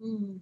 Hmm.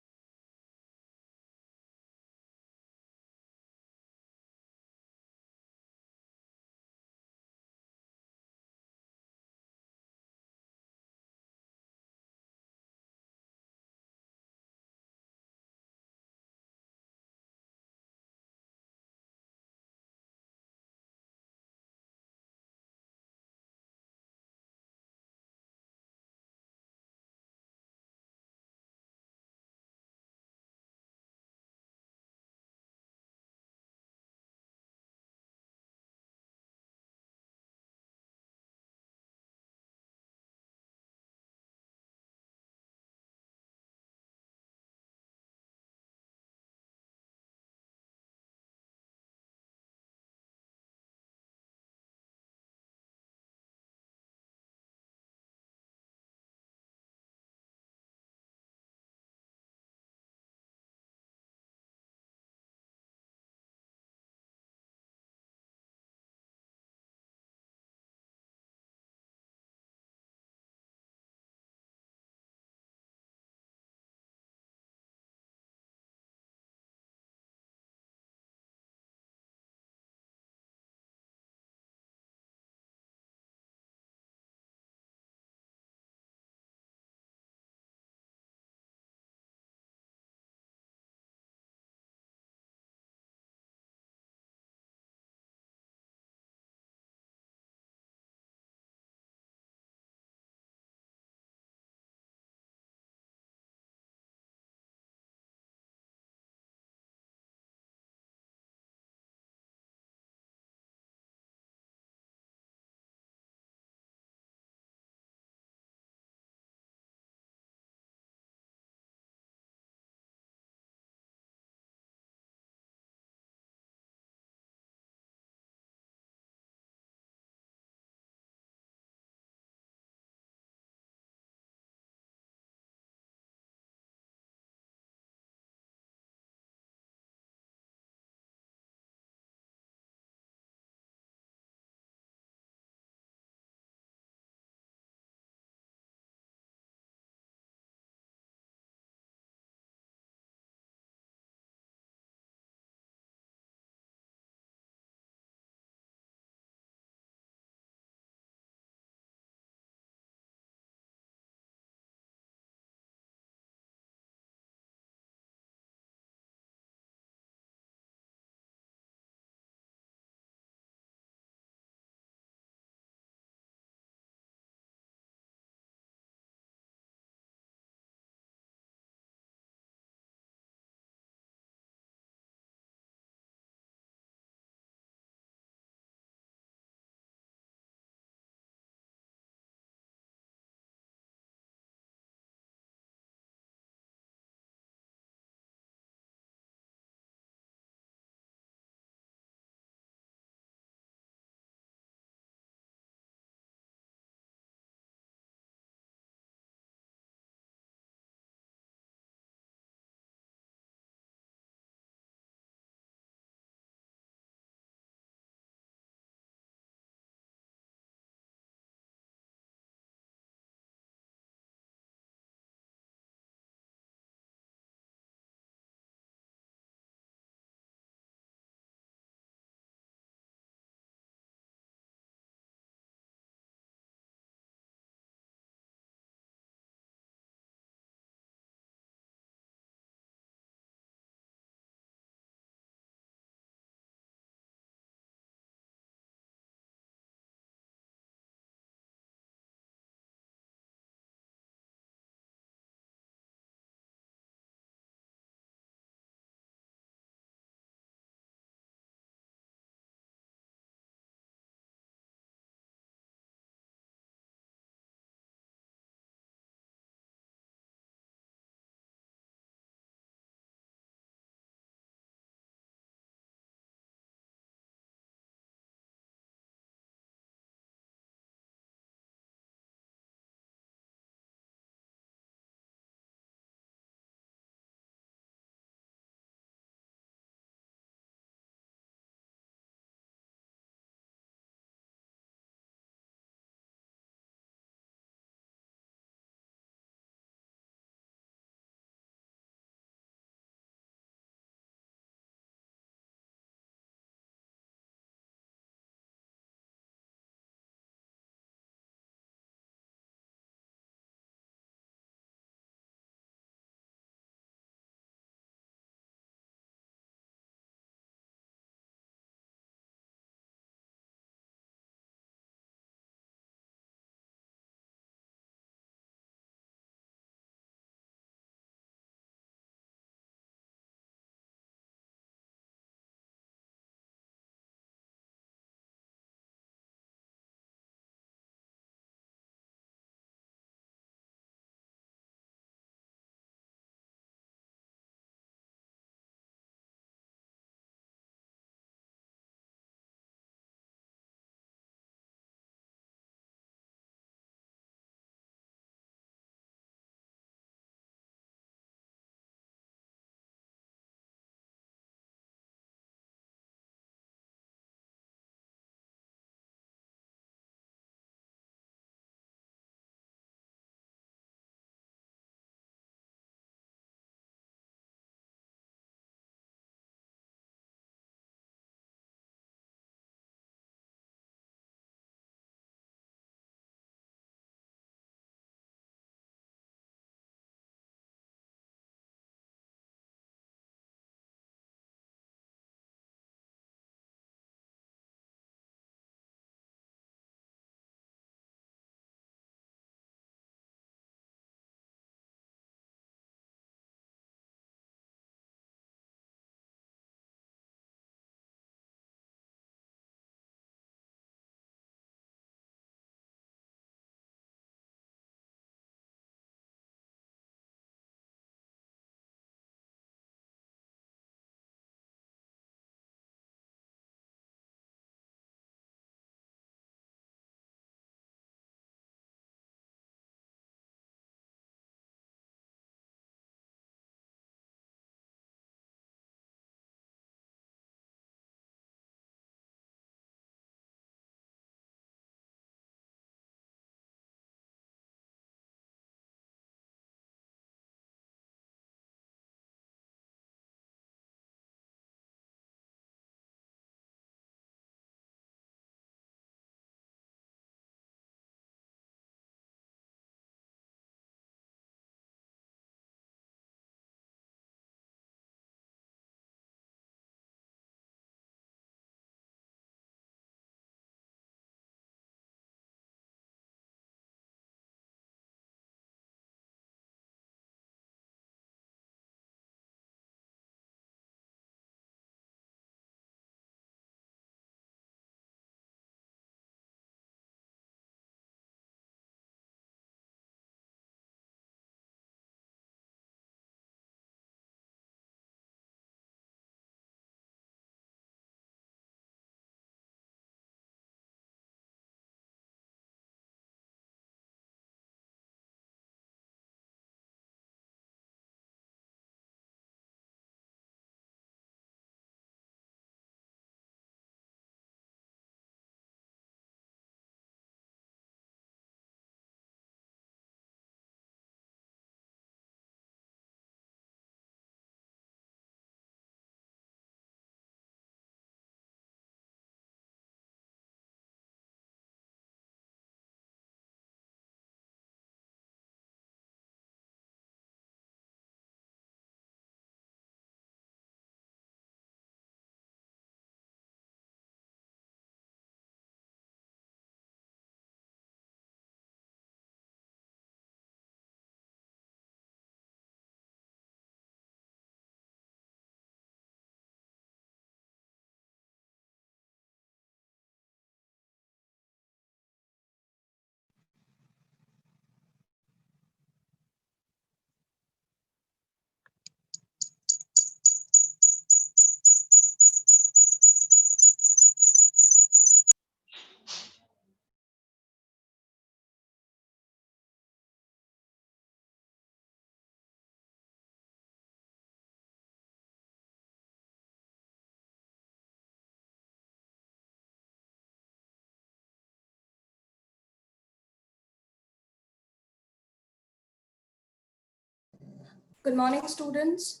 Good morning, students.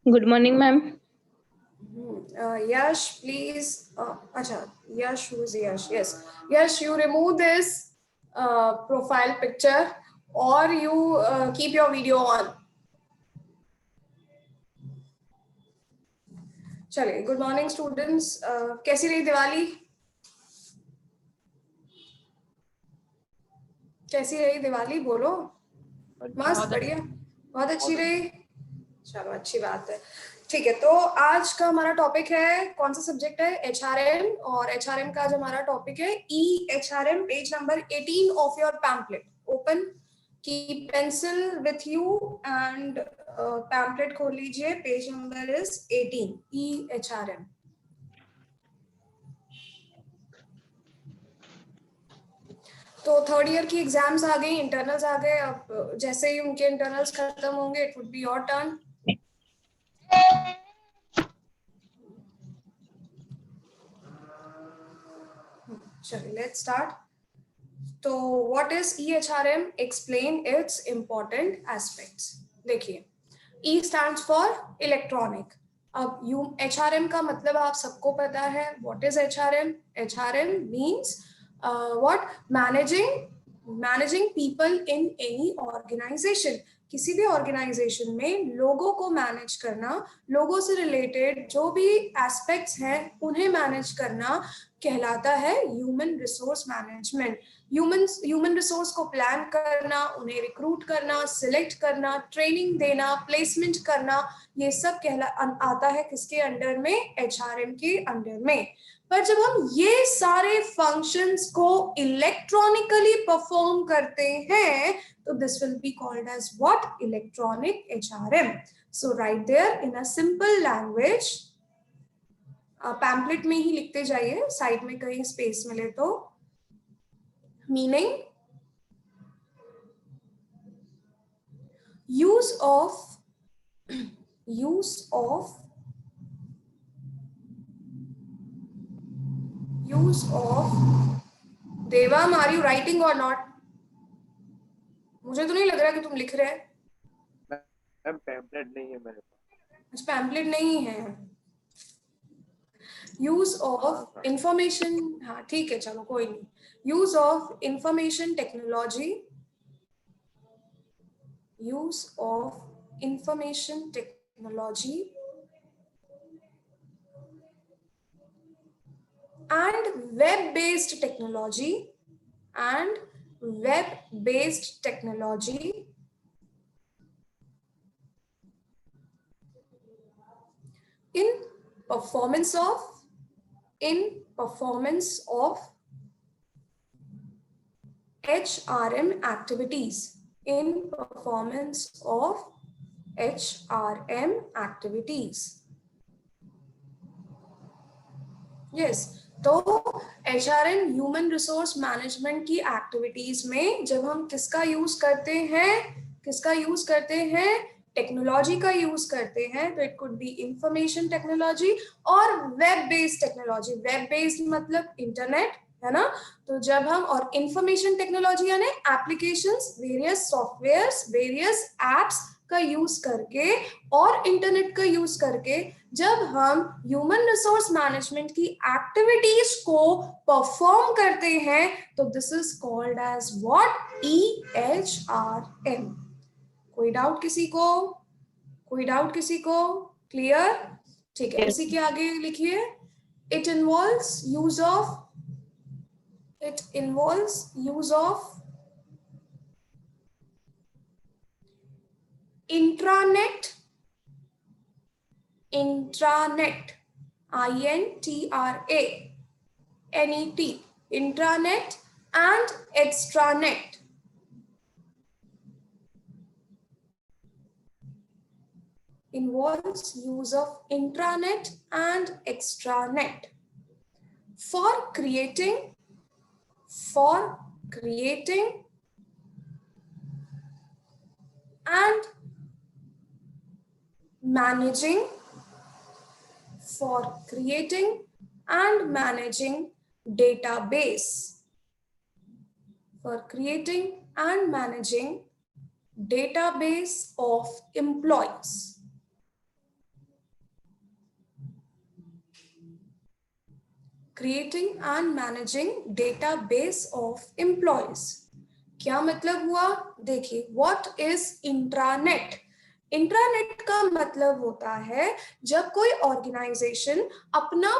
Good morning, ma'am. Yash, please. Yash, who is Yash? Yes. Yash, you remove this profile picture or you keep your video on. चलिए, good morning students. कैसी रही दिवाली? कैसी रही दिवाली? बोलो. मस्त, बढ़िया, बहुत अच्छी रही. चलो, अच्छी बात है. ठीक है, तो आज का हमारा टॉपिक है, कौन सा सब्जेक्ट है? एचआरएम. और एचआरएम का आज हमारा टॉपिक है EHRM, page number 18 of your pamphlet. Open की pencil with you and pamphlet खोल लीजिए. Page number is 18, EHRM. तो थर्ड ईयर की एग्जाम्स आ गई, इंटरनल्स आ गए. अब जैसे ही उनके इंटरनल्स खत्म होंगे, it would be your turn. चलिए, लेट्स स्टार्ट. तो what is EHRM? Explain its important aspects. देखिए, E स्टैंड्स फॉर इलेक्ट्रॉनिक. अब HRM का मतलब आप सबको पता है. What is HRM? HRM means what? Managing people in any organization. किसी भी ऑर्गेनाइजेशन में लोगों को मैनेज करना, लोगों से रिलेटेड जो भी एस्पेक्ट्स हैं उन्हें मैनेज करना कहलाता है human resource management. Human resource को प्लान करना, उन्हें रिक्रूट करना, सिलेक्ट करना, ट्रेनिंग देना, प्लेसमेंट करना, ये सब आता है किसके अंडर में? HRM के अंडर में. पर जब हम ये सारे फंक्शंस को इलेक्ट्रॉनिकली परफॉर्म करते हैं तो this will be called as what? Electronic HRM. So write there in a simple language. Pamphlet में ही लिखते जाइए, साइड में कहीं स्पेस मिले तो. Meaning, use of Devam, are you writing or not? मुझे तो नहीं लग रहा कि तुम लिख रहे हैं. पैम्पलेट नहीं है मेरे पास. पैम्पलेट नहीं है. Use of information. हाँ ठीक है, चलो कोई नहीं. Use of information technology. Use of information technology and web-based technology in performance of HRM activities. In performance of HRM activities. Yes. तो HRM ह्यूमन रिसोर्स मैनेजमेंट की एक्टिविटीज में जब हम किसका यूज करते हैं? टेक्नोलॉजी का यूज करते हैं. तो it could be information technology और web based technology. Web based मतलब इंटरनेट, है ना. तो जब हम, और इंफॉर्मेशन टेक्नोलॉजी यानी applications, various softwares, various apps का यूज करके और इंटरनेट का यूज करके जब हम ह्यूमन रिसोर्स मैनेजमेंट की एक्टिविटीज को परफॉर्म करते हैं तो this is called as what? EHRM. कोई डाउट किसी को? क्लियर? ठीक है. इसी के आगे लिखिए. It involves use of intranet, INTRANET, intranet and extranet. Involves use of intranet and extranet for creating and managing database. database of employees. Creating and managing database of employees. क्या मतलब हुआ? देखिए, what is intranet? इंट्रानेट का मतलब होता है जब कोई ऑर्गेनाइजेशन अपना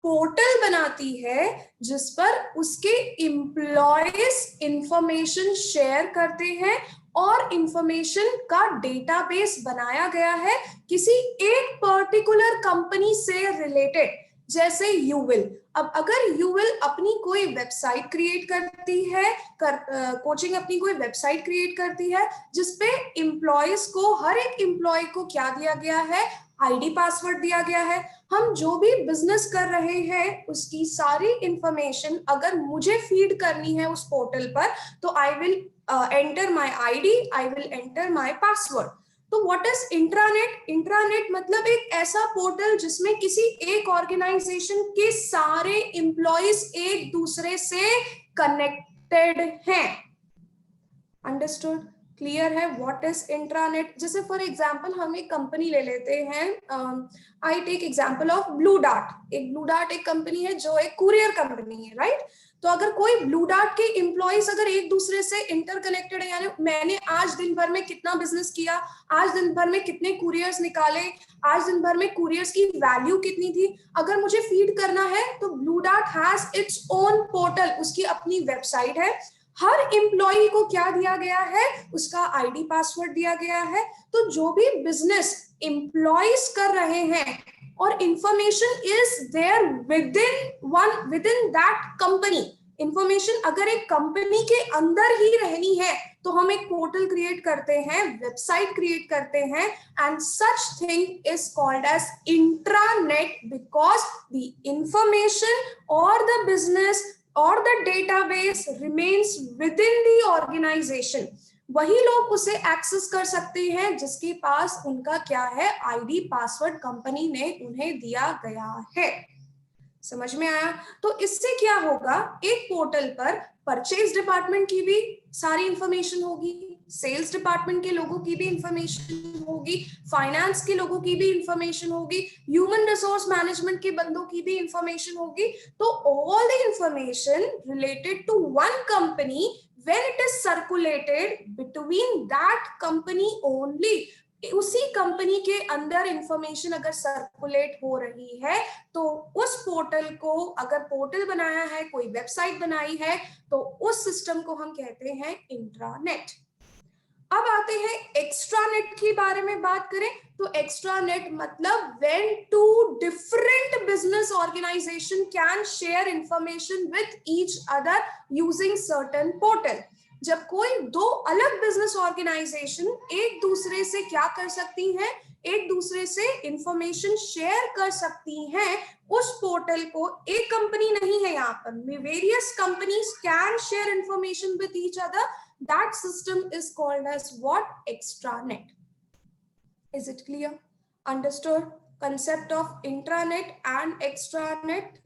पोर्टल बनाती है जिस पर उसके एम्प्लॉयज इंफॉर्मेशन शेयर करते हैं और इंफॉर्मेशन का डेटाबेस बनाया गया है किसी एक पर्टिकुलर कंपनी से रिलेटेड, जैसे यूविल। अब अगर यूविल अपनी कोई वेबसाइट क्रिएट करती है, कोचिंग अपनी कोई वेबसाइट क्रिएट करती है जिसपे एम्प्लॉयज को, हर एक एम्प्लॉय को क्या दिया गया है? आईडी पासवर्ड दिया गया है। हम जो भी बिजनेस कर रहे हैं उसकी सारी इंफॉर्मेशन अगर मुझे फीड करनी है उस पोर्टल पर, तो I will enter my ID, I will enter my password. तो व्हाट इज इंट्रानेट? इंट्रानेट मतलब एक ऐसा पोर्टल जिसमें किसी एक ऑर्गेनाइजेशन के सारे एम्प्लॉयज एक दूसरे से कनेक्टेड हैं। अंडरस्टूड? क्लियर है व्हाट इज इंट्रानेट? जैसे फॉर एग्जांपल हम एक कंपनी ले लेते हैं, I take example of Blue Dart. एक ब्लू डार्ट एक कंपनी है जो एक कुरियर कंपनी है, राइट? तो अगर कोई ब्लू डार्ट के एम्प्लॉयज अगर एक दूसरे से इंटरकनेक्टेड है, यानी मैंने आज दिन भर में कितना बिजनेस किया, आज दिन भर में कितने कुरियर्स निकाले, आज दिन भर में कुरियर्स की वैल्यू कितनी थी, अगर मुझे फीड करना है तो blue dart has its own portal, उसकी अपनी वेबसाइट है। हर एम्प्लॉय को क्या दिया गया है? उसका आईडी पासवर्ड दिया गया है। तो जो भी बिजनेस एम्प्लॉयज कर रहे हैं और information is there within that company, information अगर एक कंपनी के अंदर ही रहनी है तो हम एक पोर्टल क्रिएट करते हैं, वेबसाइट क्रिएट करते हैं, and such thing is called as intranet because the information और the business or the database remains within the organization। वही लोग उसे एक्सेस कर सकते हैं जिसके पास उनका क्या है? आईडी पासवर्ड कंपनी ने उन्हें दिया गया है। समझ में आया? तो इससे क्या होगा? एक पोर्टल पर परचेज डिपार्टमेंट की भी सारी इंफॉर्मेशन होगी, सेल्स डिपार्टमेंट के लोगों की भी इंफॉर्मेशन होगी, फाइनेंस के लोगों की भी इंफॉर्मेशन होगी, ह्यूमन रिसोर्स मैनेजमेंट के बंदों की भी इंफॉर्मेशन होगी। तो all the information related to one company when it is circulated between that company only, उसी कंपनी के अंदर इंफॉर्मेशन अगर सर्कुलेट हो रही है तो उस पोर्टल को, अगर पोर्टल बनाया है, कोई वेबसाइट बनाई है, तो उस सिस्टम को हम कहते हैं इंट्रानेट। अब आते हैं एक्स्ट्रानेट के बारे में बात करें तो एक्स्ट्रानेट मतलब when two different business organization can share information with each other using certain portal। जब कोई दो अलग बिजनेस ऑर्गेनाइजेशन एक दूसरे से क्या कर सकती हैं? एक दूसरे से इंफॉर्मेशन शेयर कर सकती हैं उस पोर्टल को। एक कंपनी नहीं है यहाँ पर, various companies can share information with each other. That system is called as what? Extranet. Is it clear? Understood? Concept of intranet and extranet.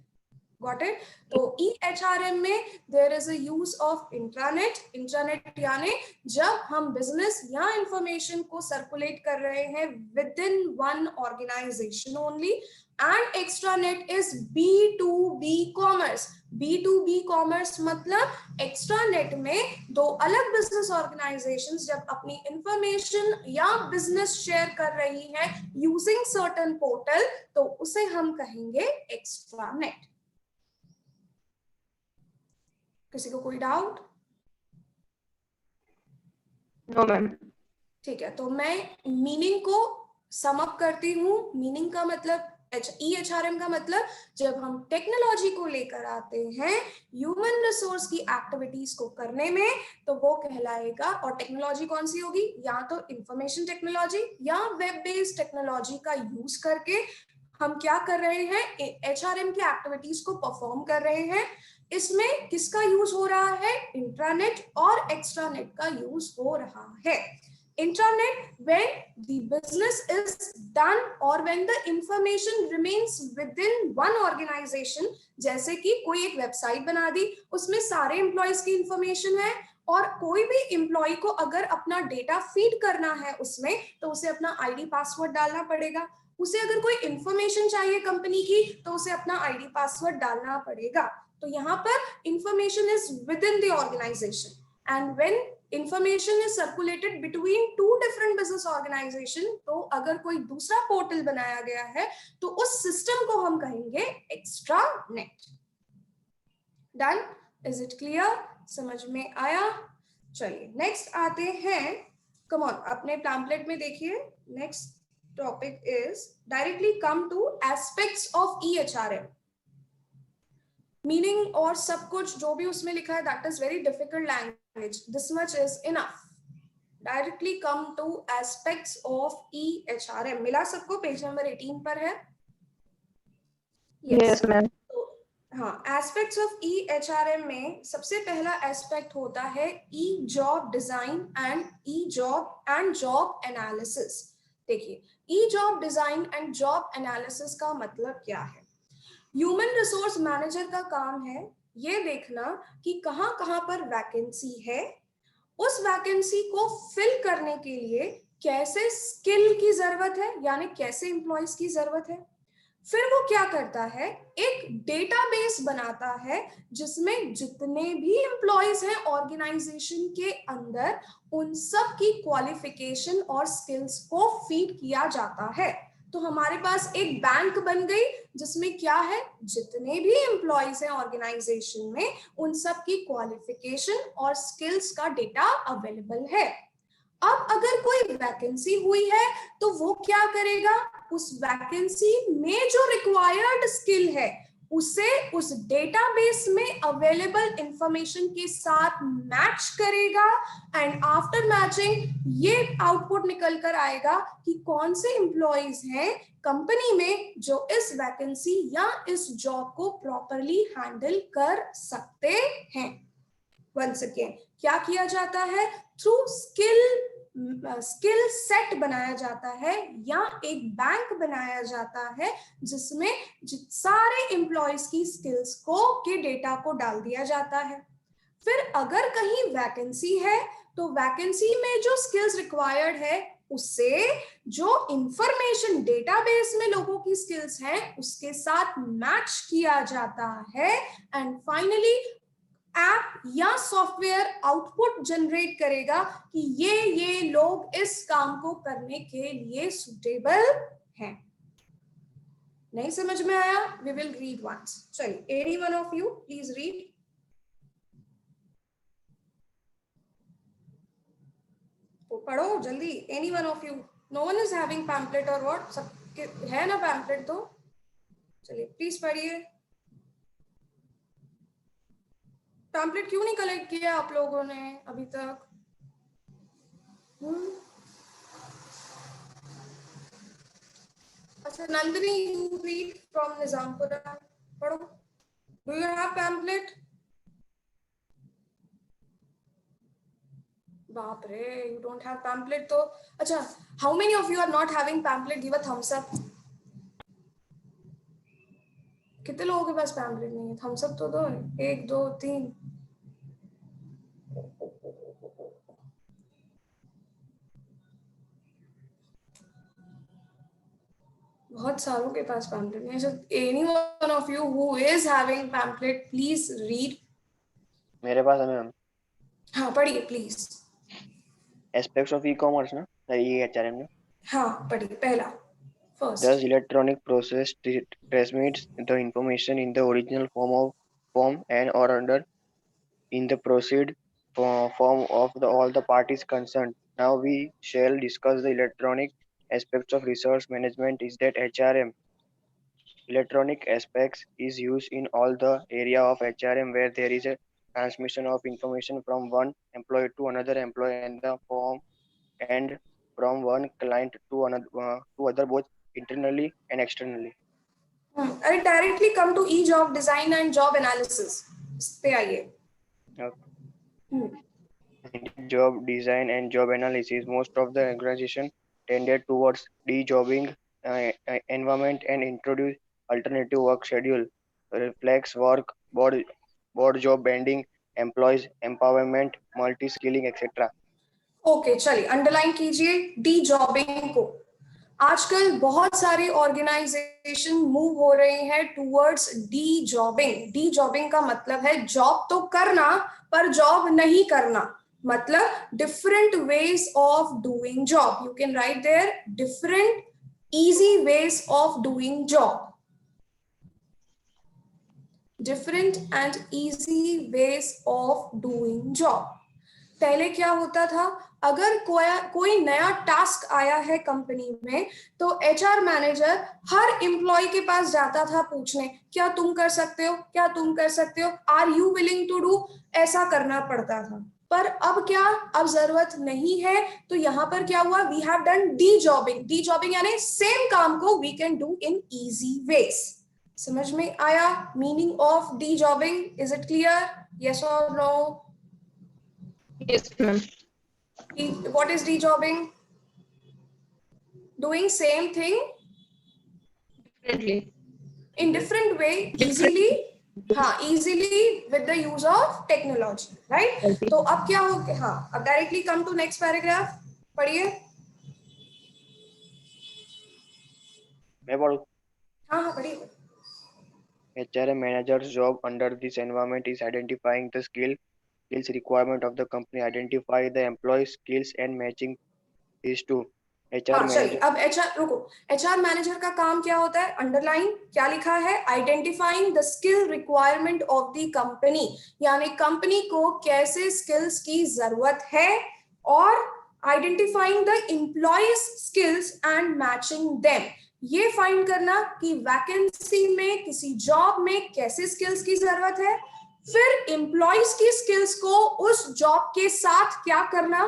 Got it? तो EHRM में there is a use of intranet. Intranet यानी जब हम business या information को circulate कर रहे हैं within one organization only, and extranet is B2B commerce. B2B commerce मतलब एक्स्ट्रानेट में दो अलग बिजनेस ऑर्गेनाइजेशंस जब अपनी इंफॉर्मेशन या बिजनेस शेयर कर रही हैं यूजिंग सर्टेन पोर्टल, तो उसे हम कहेंगे एक्स्ट्रानेट। किसी को कोई डाउट? No ma'am. ठीक है, तो मैं मीनिंग को सम अप करती हूँ। मीनिंग का मतलब, EHRM का मतलब जब हम टेक्नोलॉजी को लेकर आते हैं ह्यूमन रिसोर्स की एक्टिविटीज को करने में, तो वो कहलाएगा। और टेक्नोलॉजी कौन सी होगी? या तो इंफॉर्मेशन टेक्नोलॉजी या वेब बेस्ड टेक्नोलॉजी का यूज करके हम क्या कर रहे हैं? HRM की एक्टिविटीज को परफॉर्म कर रहे हैं। इसमें किसका यूज हो रहा है? इंट्रानेट और एक्स्ट्रानेट का यूज हो रहा है। Intranet when the business is done or when the information remains within one organization, जैसे कि कोई एक वेबसाइट बना दी, उसमें सारे एम्प्लॉयज की इंफॉर्मेशन है और कोई भी एम्प्लॉय को अगर अपना डेटा फीड करना है उसमें, तो उसे अपना आईडी पासवर्ड डालना पड़ेगा। उसे अगर कोई इंफॉर्मेशन चाहिए कंपनी की, तो उसे अपना आईडी पासवर्ड डालना पड़ेगा। तो यहाँ पर information is within the organization, and when information is circulated between two different business organization, तो अगर कोई दूसरा पोर्टल बनाया गया है तो उस सिस्टम को हम कहेंगे extra net. Done? Is it clear? समझ में आया? चलिए नेक्स्ट आते हैं। कम ऑन, अपने पैम्पलेट में देखिए, next topic is directly come two aspects of EHRM। Meaning और सब कुछ जो भी उसमें लिखा है, that is very difficult language, this much is enough. Directly come two aspects of EHRM। मिला सबको? पेज नंबर 18 पर है। Yes, ma'am. हाँ, एस्पेक्ट्स ऑफ EHRM में सबसे पहला एस्पेक्ट होता है e job design and e job and job analysis. देखिए, e job design and job analysis का मतलब क्या है? ह्यूमन रिसोर्स मैनेजर का काम है ये देखना कि कहाँ कहाँ पर वैकेंसी है, उस वैकेंसी को फिल करने के लिए कैसे स्किल की जरूरत है, यानी कैसे एम्प्लॉयज की जरूरत है। फिर वो क्या करता है, एक डेटाबेस बनाता है जिसमें जितने भी एम्प्लॉयज हैं ऑर्गेनाइजेशन के अंदर, उन सब की क्वालिफिकेशन और स्किल्स को फीड किया जाता है। तो हमारे पास एक बैंक बन गई जिसमें क्या है, जितने भी एम्प्लॉयज हैं ऑर्गेनाइजेशन में, उन सब की क्वालिफिकेशन और स्किल्स का डेटा अवेलेबल है। अब अगर कोई वैकेंसी हुई है तो वो क्या करेगा, उस वैकेंसी में जो रिक्वायर्ड स्किल है उसे उस डेटाबेस में अवेलेबल इंफॉर्मेशन के साथ मैच करेगा, एंड आफ्टर मैचिंग ये आउटपुट निकल कर आएगा कि कौन से एम्प्लॉयज हैं कंपनी में जो इस वैकेंसी या इस जॉब को प्रॉपरली हैंडल कर सकते हैं। वंस अगेन, क्या किया जाता है, थ्रू स्किल सेट बनाया जाता है या एक बैंक बनाया जाता है जिसमें सारे एम्प्लॉयज की स्किल्स को के डेटा को डाल दिया जाता है। फिर अगर कहीं वैकेंसी है तो वैकेंसी में जो स्किल्स रिक्वायर्ड है उससे जो इंफॉर्मेशन डेटाबेस में लोगों की स्किल्स हैं उसके साथ मैच किया जाता है, एंड फाइनली ऐप या सॉफ्टवेयर आउटपुट जनरेट करेगा कि ये लोग इस काम को करने के लिए सुटेबल हैं। नहीं समझ में आया? We will read once. चलिए, any one of you please read. तो पढ़ो जल्दी, any one of you. No one is having pamphlet और व्हाट? सब है ना पैम्पलेट? तो चलिए प्लीज पढ़िए। पैम्पलेट क्यों नहीं कलेक्ट किया आप लोगों ने अभी तक? अच्छा Nandini, you read from Nizampura, पढ़ो। Do you have pamphlet? बाप रे, यू डोंट हैव पैम्पलेट तो अच्छा, how many of you are not having pamphlet? Give a thumbs up. कितने लोगों के पास पैम्पलेट नहीं है? थम्स अप तो दो। 1 2 3। बहुत सारों के पास पैम्पलेट नहीं है। So any one of you who is having pamphlet, please read. मेरे पास है मैम। हाँ पढ़िए please. Aspects of e commerce ना, EHRM ना। हाँ पढ़िए, पहला first. Thus, electronic process transmits the information in the original form and or under in the proceed form of all the parties concerned. Now we shall discuss the electronic aspects of resource management. Is that HRM? Electronic aspects is used in all the area of HRM where there is a transmission of information from one employee to another employee and the form and from one client to another to other both internally and externally. अरे directly come to E job design and job analysis, इस पे आइए। In job design and job analysis, most of the organization tended towards de-jobbing environment and introduce alternative work schedule, reflex work, board job banding, employees empowerment, multi-skilling, etc. Okay चलिए underline कीजिए D जॉबिंग को। आजकल बहुत सारे organisation move हो रहे हैं towards D जॉबिंग। D जॉबिंग का मतलब है जॉब तो करना पर जॉब नहीं करना, मतलब different ways of doing job. You can write there different easy ways of doing job, different and easy ways of doing job। पहले क्या होता था, अगर कोई नया टास्क आया है कंपनी में तो एचआर मैनेजर हर एम्प्लॉय के पास जाता था पूछने, क्या तुम कर सकते हो, क्या तुम कर सकते हो, are you willing to do, ऐसा करना पड़ता था। पर अब क्या, अब जरूरत नहीं है। तो यहां पर क्या हुआ, we have done dejobbing. Dejobbing यानी सेम काम को we can do in easy ways. समझ में आया meaning of dejobbing? Is it clear? Yes और no? Yes, ma'am. What is dejobbing? Doing same thing Differently. in different way, easily, हाँ easily with the use of technology, right? तो अब क्या हो गया, हाँ अब directly come to next paragraph, पढ़िए। मैं बोलूं? हाँ हाँ पढ़िए। HRM manager's job under this environment is identifying the skills requirement of the company, identify the employee skills and matching these to HR हाँ चलिए, manager। अब एचआर रुको, एचआर मैनेजर का काम क्या होता है? अंडरलाइन क्या लिखा है, identifying the skill requirement of the company, यानी कंपनी को कैसे स्किल्स की जरूरत है, और identifying the employees skills and matching them, ये फाइंड करना कि वैकेंसी में किसी जॉब में कैसे स्किल्स की जरूरत है, फिर एम्प्लॉयज की स्किल्स को उस जॉब के साथ क्या करना,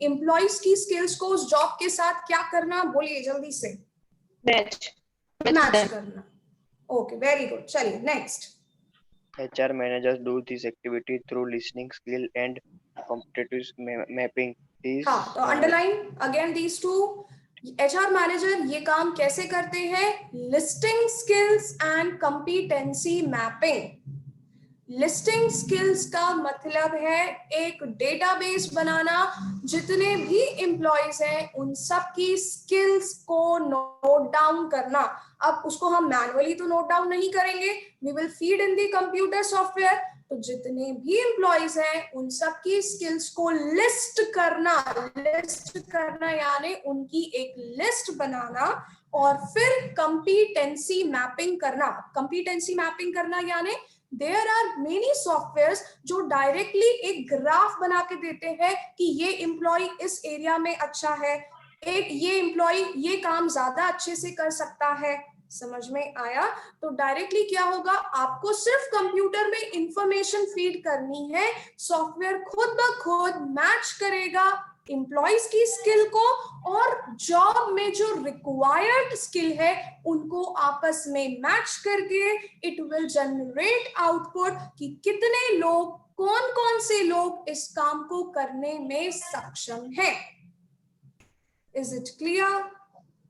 एम्प्लॉयज की स्किल्स को उस जॉब के साथ क्या करना, बोलिए जल्दी से। Match. मैच करना। ओके वेरी गुड, चलिए next. HR managers do this activity through listening skill and competitive mapping. These हाँ तो underline again these two. HR manager ये काम कैसे करते हैं? Listing skills and competency mapping. Listing skills का मतलब है एक डेटाबेस बनाना, जितने भी एम्प्लॉयज हैं उन सब की स्किल्स को नोट डाउन करना। अब उसको हम मैनुअली तो नोट डाउन नहीं करेंगे, we will feed in the computer software. तो जितने भी एम्प्लॉयज हैं उन सब की स्किल्स को लिस्ट करना यानी उनकी एक लिस्ट बनाना, और फिर कंपिटेंसी मैपिंग करना। कंपिटेंसी मैपिंग करना यानी देयर आर मेनी सॉफ्टवेयर्स जो डायरेक्टली एक ग्राफ बना के देते हैं कि ये एम्प्लॉय इस एरिया में अच्छा है, एक ये एम्प्लॉय ये काम ज्यादा अच्छे से कर सकता है। समझ में आया? तो डायरेक्टली क्या होगा, आपको सिर्फ कंप्यूटर में इंफॉर्मेशन फीड करनी है, सॉफ्टवेयर खुद ब खुद मैच करेगा एम्प्लॉयज की स्किल को और जॉब में जो रिक्वायर्ड स्किल है उनको आपस में मैच करके इट विल जनरेट आउटपुट कि कितने लोग, कौन कौन से लोग इस काम को करने में सक्षम हैं। Is it clear?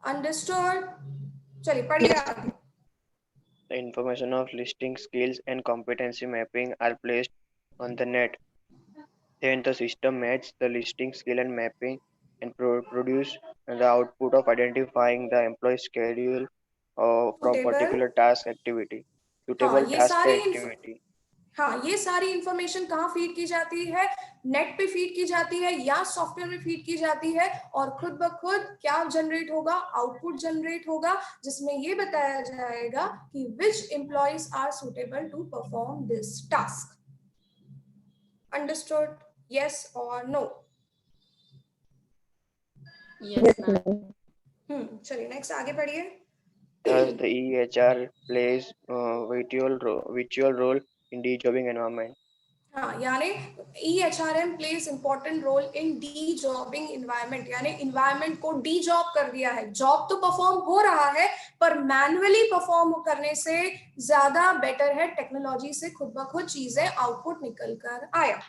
अंडरस्टूड? चलिए पढ़िए आगे। The information of listing skills and competency mapping are placed on the net. Then the system matches the listing skill and mapping and produce the output of identifying the employee schedule from Suitable। particular task activity. हाँ Suitable ये task सारी activity. हाँ ये सारी information कहाँ feed की जाती है? नेट पे फीड की जाती है या सॉफ्टवेयर में फीड की जाती है, और खुद ब खुद क्या जनरेट होगा, आउटपुट जनरेट होगा, जिसमें ये बताया जाएगा कि which employees are suitable to perform this task. Understood? Yes और नो? Yes, ma'am. चलिए नेक्स्ट आगे पढ़िए। Thus, the EHR plays virtual role in de-jobbing environment. हाँ यानी EHRM place important role in D जॉबिंग environment, यानी इन्वायरमेंट को D job कर दिया है। जॉब तो परफॉर्म हो रहा है पर मैनुअली परफॉर्म करने से ज्यादा बेटर है, टेक्नोलॉजी से खुद ब खुद चीजें आउटपुट निकल कर आया।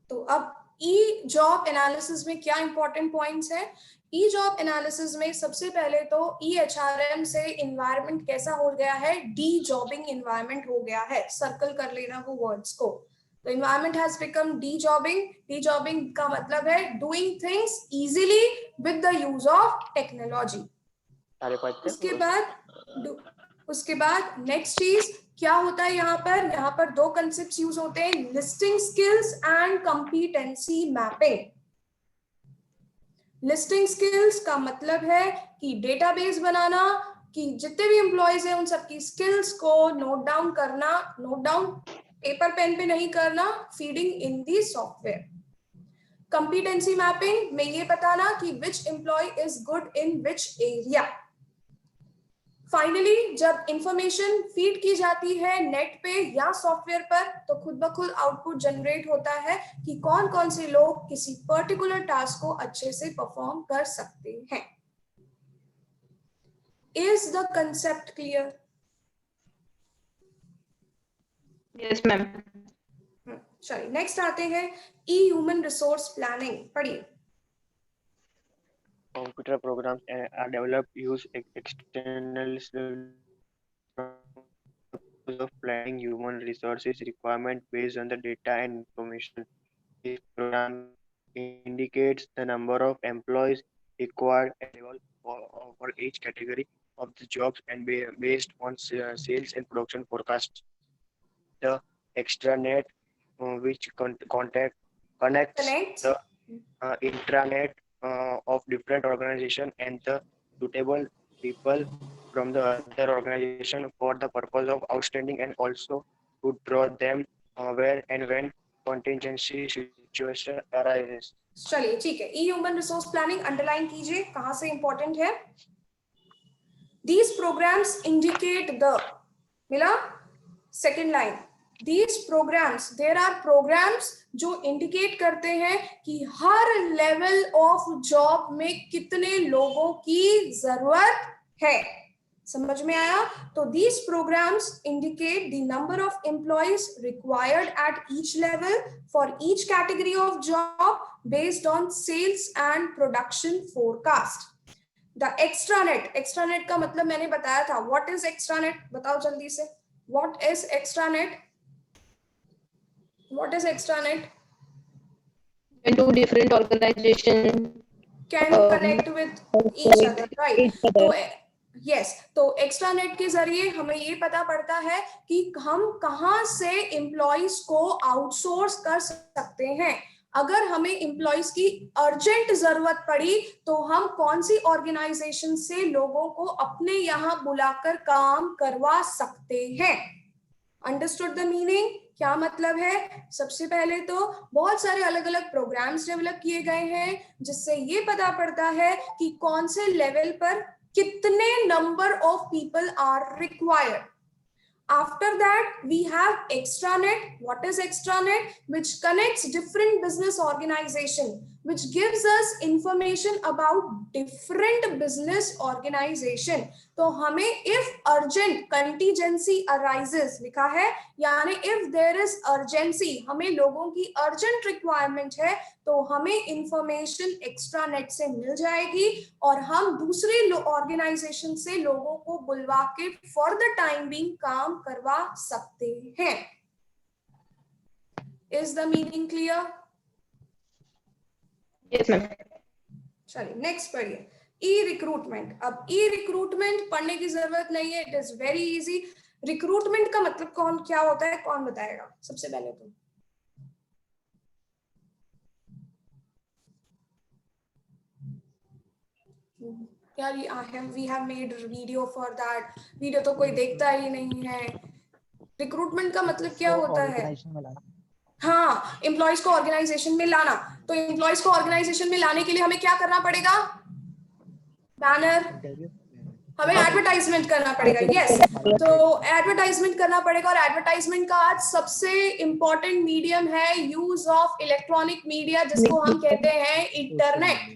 तो अब ई जॉब एनालिसिस में क्या इंपॉर्टेंट पॉइंट्स है? ई जॉब एनालिसिस में सबसे पहले तो EHRM से इन्वायरमेंट कैसा हो गया है, डी जॉबिंग इन्वायरमेंट हो गया है। सर्कल कर लेना वो वर्ड्स को, The environment has become de-jobbing. De-jobbing का मतलब है doing things easily with the use of technology. उसके बाद नेक्स्ट चीज क्या होता है यहाँ पर दो कंसेप्ट यूज होते हैं, listing skills and competency mapping. Listing skills का मतलब है कि डेटाबेस बनाना, कि जितने भी एम्प्लॉयज हैं उन सबकी स्किल्स को नोट डाउन करना, नोट डाउन पेपर पेन पे नहीं करना, feeding in the software. Competency mapping में ये बताना कि which employee is good in which area. Finally जब इंफॉर्मेशन फीड की जाती है नेट पे या सॉफ्टवेयर पर, तो खुद ब खुद आउटपुट जनरेट होता है कि कौन कौन से लोग किसी पर्टिकुलर टास्क को अच्छे से परफॉर्म कर सकते हैं. Is the concept clear? Yes ma'am. चलिए नेक्स्ट आते हैं ई ह्यूमन रिसोर्स प्लानिंग. पढ़िए. Computer programs are developed use external of planning human resources requirement based on the data and information. This program indicates the number of employees required for each category of the jobs and based on sales and production forecasts. The extranet, which connects the intranet of different organization and the suitable people from the other organization for the purpose of outstanding and also to draw them where and when contingency situation arises. चलिए ठीक है. ई human resource planning underline कीजिए, कहां से important है. These programs indicate the, मिला second line. These programs, there are programs जो indicate करते हैं कि हर लेवल ऑफ जॉब में कितने लोगों की जरूरत है. समझ में आया? तो these programs indicate the number of employees required at each level for each category of job based on sales and production forecast. The extranet, extranet का मतलब मैंने बताया था. What is extranet? बताओ जल्दी से. What is extranet? What is extranet? Two different organizations can connect with each other, right? तो yes, तो extranet के जरिए हमें ये पता पड़ता है कि हम कहाँ से एम्प्लॉइज को आउटसोर्स कर सकते हैं. अगर हमें एम्प्लॉइज की अर्जेंट जरूरत पड़ी तो हम कौन सी ऑर्गेनाइजेशन से लोगों को अपने यहाँ बुलाकर काम करवा सकते हैं. Understood the meaning? क्या मतलब है? सबसे पहले तो बहुत सारे अलग अलग प्रोग्राम्स डेवलप किए गए हैं जिससे ये पता पड़ता है कि कौन से लेवल पर कितने number of people are required. After that, we have extranet. What is extranet? Which connects different business organization, which gives us information about different business organization. तो हमें if urgent contingency arises लिखा है, यानी if there is urgency, हमें लोगों की urgent requirement है, तो हमें information extranet से मिल जाएगी और हम दूसरे ऑर्गेनाइजेशन से लोगों को बुलवा के for the time being काम करवा सकते हैं. Is the meaning clear? Yes ma'am. चलिए नेक्स्ट पढ़िए. ई रिक्रूटमेंट. अब ई रिक्रूटमेंट पढ़ने की जरूरत नहीं है, it is very easy. Recruitment का मतलब क्या होता है, कौन बताएगा? सबसे पहले तो यार we have made video for that. Video तो कोई देखता ही नहीं है. रिक्रूटमेंट का मतलब क्या होता है? हाँ, एम्प्लॉइज को ऑर्गेनाइजेशन में लाना. तो एम्प्लॉइज को ऑर्गेनाइजेशन में लाने के लिए हमें क्या करना पड़ेगा? बैनर, हमें एडवर्टाइजमेंट करना पड़ेगा. यस, तो एडवर्टाइजमेंट करना पड़ेगा और एडवर्टाइजमेंट का आज सबसे इंपॉर्टेंट मीडियम है यूज ऑफ इलेक्ट्रॉनिक मीडिया, जिसको हम कहते हैं इंटरनेट,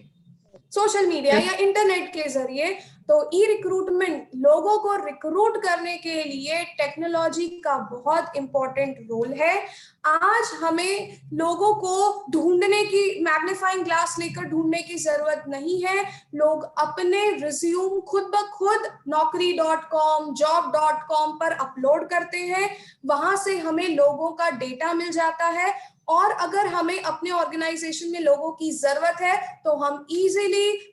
सोशल मीडिया या इंटरनेट के जरिए. तो ई रिक्रूटमेंट लोगों को रिक्रूट करने के लिए टेक्नोलॉजी का बहुत इंपॉर्टेंट रोल है। आज हमें लोगों को ढूंढने की, मैग्नीफाइंग ग्लास लेकर ढूंढने की जरूरत नहीं है। लोग अपने रिज्यूम खुद ब खुद naukri.com, job.com पर अपलोड करते हैं, वहां से हमें लोगों का डेटा मिल जाता है। और अगर हमें अपने ऑर्गेनाइजेशन में लोगों की जरूरत है तो हम इजीली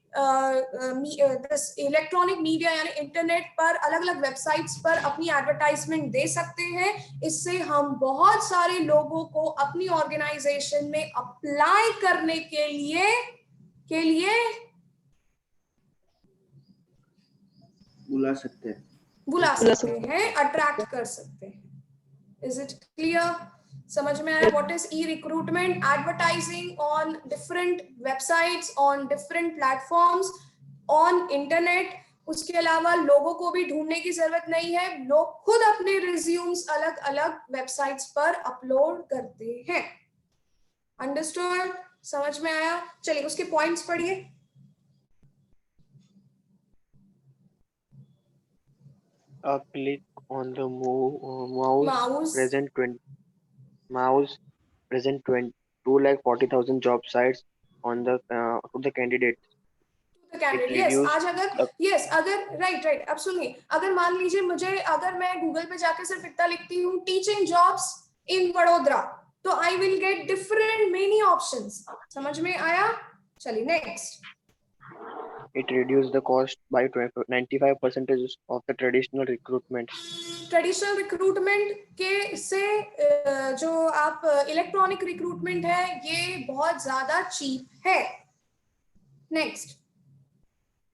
इलेक्ट्रॉनिक मीडिया यानी इंटरनेट पर अलग अलग वेबसाइट्स पर अपनी एडवर्टाइजमेंट दे सकते हैं। इससे हम बहुत सारे लोगों को अपनी ऑर्गेनाइजेशन में अप्लाई करने के लिए बुला सकते हैं, अट्रैक्ट कर सकते हैं। Is it clear? समझ में आया? What is E recruitment? Advertising on different websites, on different platforms, on internet. उसके अलावा लोगों को भी ढूंढने की जरूरत नहीं है, लोग खुद अपने रिज्यूम्स अलग अलग वेबसाइट्स पर अपलोड करते हैं। अंडरस्टूड? समझ में आया? चलिए उसके पॉइंट्स पढ़िए। A click on the mouse present 240,000 job sites on the to the candidate. Right. अब सुनिए, अगर मान लीजिए अगर मैं गूगल पे जाके सिर्फ इतना लिखती हूँ टीचिंग जॉब्स इन वडोदरा, तो I will get different many options. समझ में आया? चलिए next. It reduces the cost by 95% of the traditional recruitment. Traditional recruitment के से जो आप इलेक्ट्रॉनिक रिक्रूटमेंट है ये बहुत ज्यादा चीप है। Next.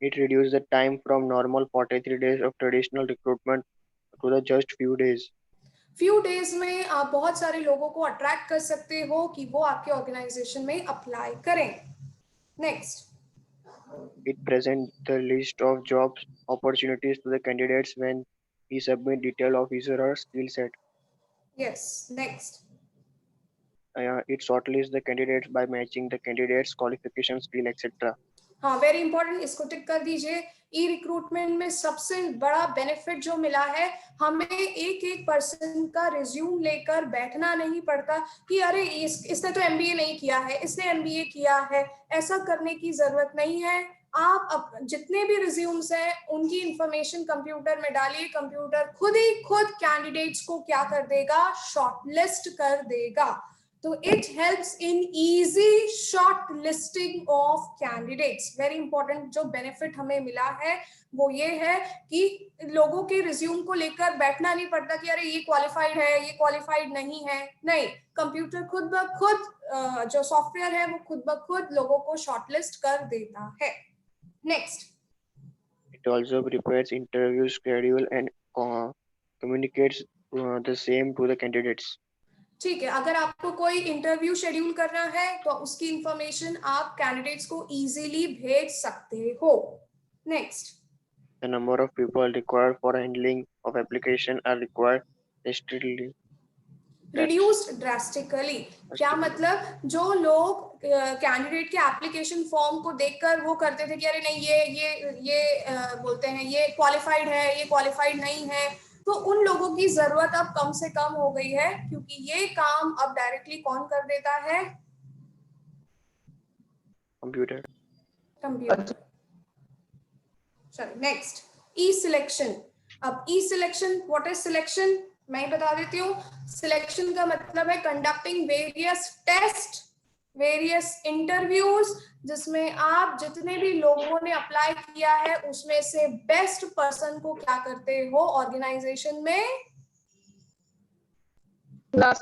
It reduces the time from normal 43 days of traditional recruitment to the just few days. Few days में आप बहुत सारे लोगों को अट्रैक्ट कर सकते हो कि वो आपके ऑर्गेनाइजेशन में अप्लाई करें। Next. It presents the list of job opportunities to the candidates when he submit detail of his or her skill set. Yes. Next. It shortlists the candidates by matching the candidates' qualification, skill, etc. हाँ, very important, इसको टिक कर दीजिए। ई recruitment में सबसे बड़ा benefit जो मिला है, हमें एक एक पर्सन का रिज्यूम लेकर बैठना नहीं पड़ता कि अरे इसने तो एमबीए नहीं किया है, इसने एमबीए किया है। ऐसा करने की जरूरत नहीं है। आप जितने भी रिज्यूम्स हैं उनकी इंफॉर्मेशन कंप्यूटर में डालिए, कंप्यूटर खुद कैंडिडेट्स को क्या कर देगा? शॉर्टलिस्ट कर देगा। तो it helps in easy short listing of candidates. Very important जो बेनिफिट हमें मिला है वो ये है कि लोगों के रिज्यूम को लेकर बैठना नहीं पड़ता कि अरे ये क्वालिफाइड है, ये क्वालिफाइड नहीं है। नहीं, कंप्यूटर खुद ब खुद जो सॉफ्टवेयर है वो खुद ब खुद लोगों को शॉर्टलिस्ट कर देता है। Next. It also prepares interview schedule and communicates the same to the candidates. ठीक है, अगर आपको कोई इंटरव्यू शेड्यूल करना है तो उसकी इंफॉर्मेशन आप कैंडिडेट्स को इजीली भेज सकते हो। Next. The number of people required for handling of application are reduced drastically। क्या मतलब? जो लोग कैंडिडेट के एप्लीकेशन फॉर्म को देखकर वो करते थे कि अरे नहीं ये बोलते हैं ये क्वालिफाइड है, ये क्वालिफाइड नहीं है, तो उन लोगों की जरूरत अब कम से कम हो गई है, क्योंकि ये काम अब डायरेक्टली कौन कर देता है? कंप्यूटर। चलो नेक्स्ट। E selection. अब E selection, what is selection? मैं बता देती हूँ। सिलेक्शन का मतलब है conducting various test, various interviews, जिसमें आप जितने भी लोगों ने अप्लाई किया है उसमें से बेस्ट पर्सन को क्या करते हो? ऑर्गेनाइजेशन में ला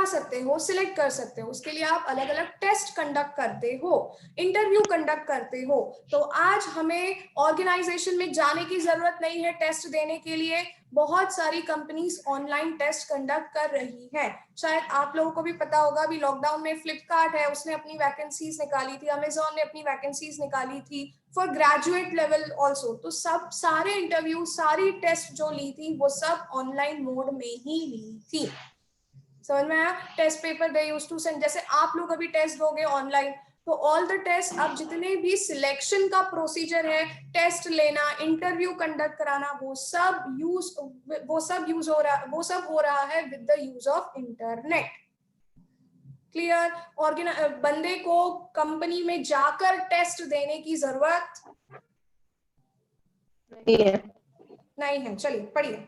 सकते हो, सिलेक्ट कर सकते हो। उसके लिए आप अलग अलग टेस्ट कंडक्ट करते हो, इंटरव्यू कंडक्ट करते हो। तो आज हमें ऑर्गेनाइजेशन में जाने की जरूरत नहीं है टेस्ट देने के लिए। बहुत सारी कंपनीज ऑनलाइन टेस्ट कंडक्ट कर रही है। शायद आप लोगों को भी पता होगा, अभी लॉकडाउन में फ्लिपकार्ट है, उसने अपनी वैकेंसीज निकाली थी, अमेजोन ने अपनी वैकेंसीज निकाली थी फॉर ग्रेजुएट लेवल ऑल्सो। तो सब सारे इंटरव्यू, सारी टेस्ट जो ली थी वो सब ऑनलाइन मोड में ही ली थी। समझ में आया? टेस्ट पेपर दे यूज्ड टू सेंड। जैसे आप लोग अभी टेस्ट दोगे ऑनलाइन, तो ऑल द टेस्ट, अब जितने भी सिलेक्शन का प्रोसीजर है, टेस्ट लेना, इंटरव्यू कंडक्ट कराना, वो सब हो रहा है with the use of internet. Clear? बंदे को कंपनी में जाकर टेस्ट देने की जरूरत नहीं है। चलिए पढ़िए।